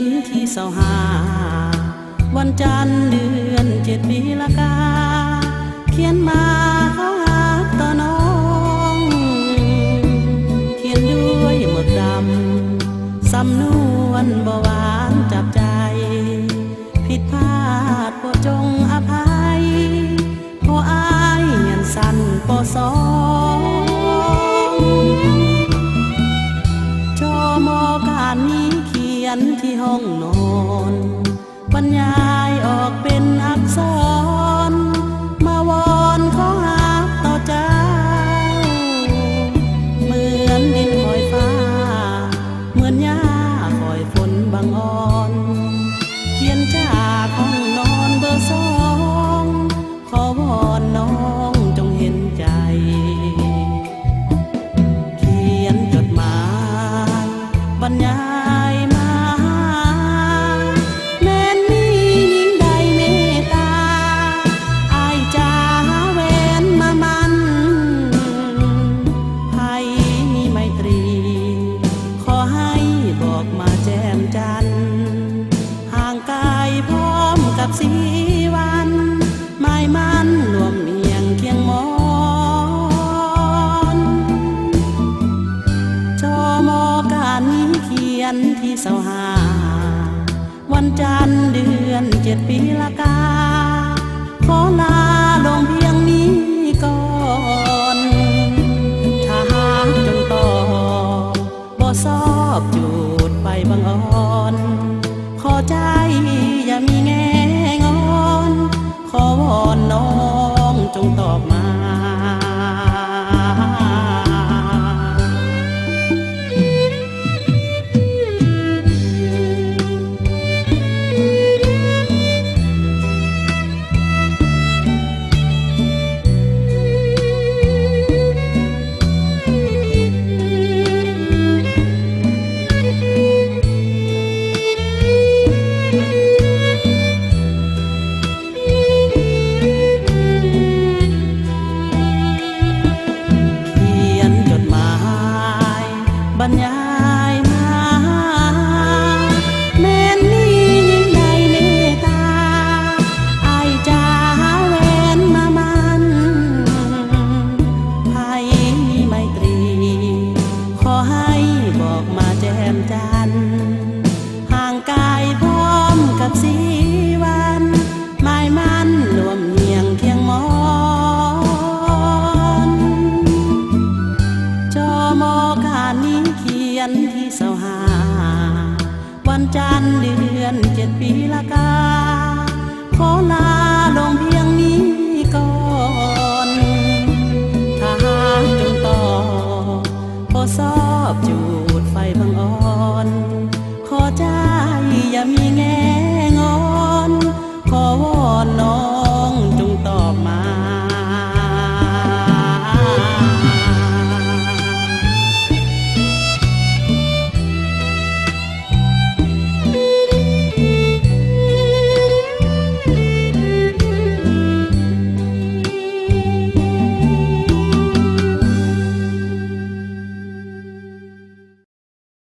นที่25วันจันทร์เดือน7ปีละกาเขียนมาเขาหาต่อน้องเขียนด้วยหมึกดำสำนวนบ่หวานจับใจผิดพลาดโปรดจงอภัยเพราะอายเงินสั้นป.2จม.การนี้เขียนที่ห้องนอนบรรยายออกเป็นอักษรมาวอนขอหาต่อเจ้าเหมือนดินคอยฟ้าเหมือนหญ้าคอยฝนบางอ่อนเขียนจากห้องนอนเบอร์2ขอวอนน้องจงเห็นใจเขียนจดหมายบรรยายมาแม้นมีหญิงใดเมตตาอายจะหาแหวนมามันไผมีไมตรีขอให้บอกมาแจ่มจันทร์ห่างกายพร้อมกับสีวันหมายมันรวมเนียงเคียงมอนจม.การนี้เขียนที่25วันจันทร์เดือน7ปีละกาขอลาลงเพียงนี้ก่อนถ้าหากจนต่อบ่ซอบจูดไปบังอ่อนขอใจอย่ามีแง่งอนขอวอนน้องจงตอบมาบรรยายมาแม้นมีหญิงใดเมตตาอายจะหาแหวนมามันไผมีไมตรีขอให้บอกมาแจ่มจันทร์ห่างกายพร้อมกับสีวันหมายมันรวมเนียงเคียงมอนจม.การนี้เขียนที่25วันจันทร์เดือน7ปีละกาขอลา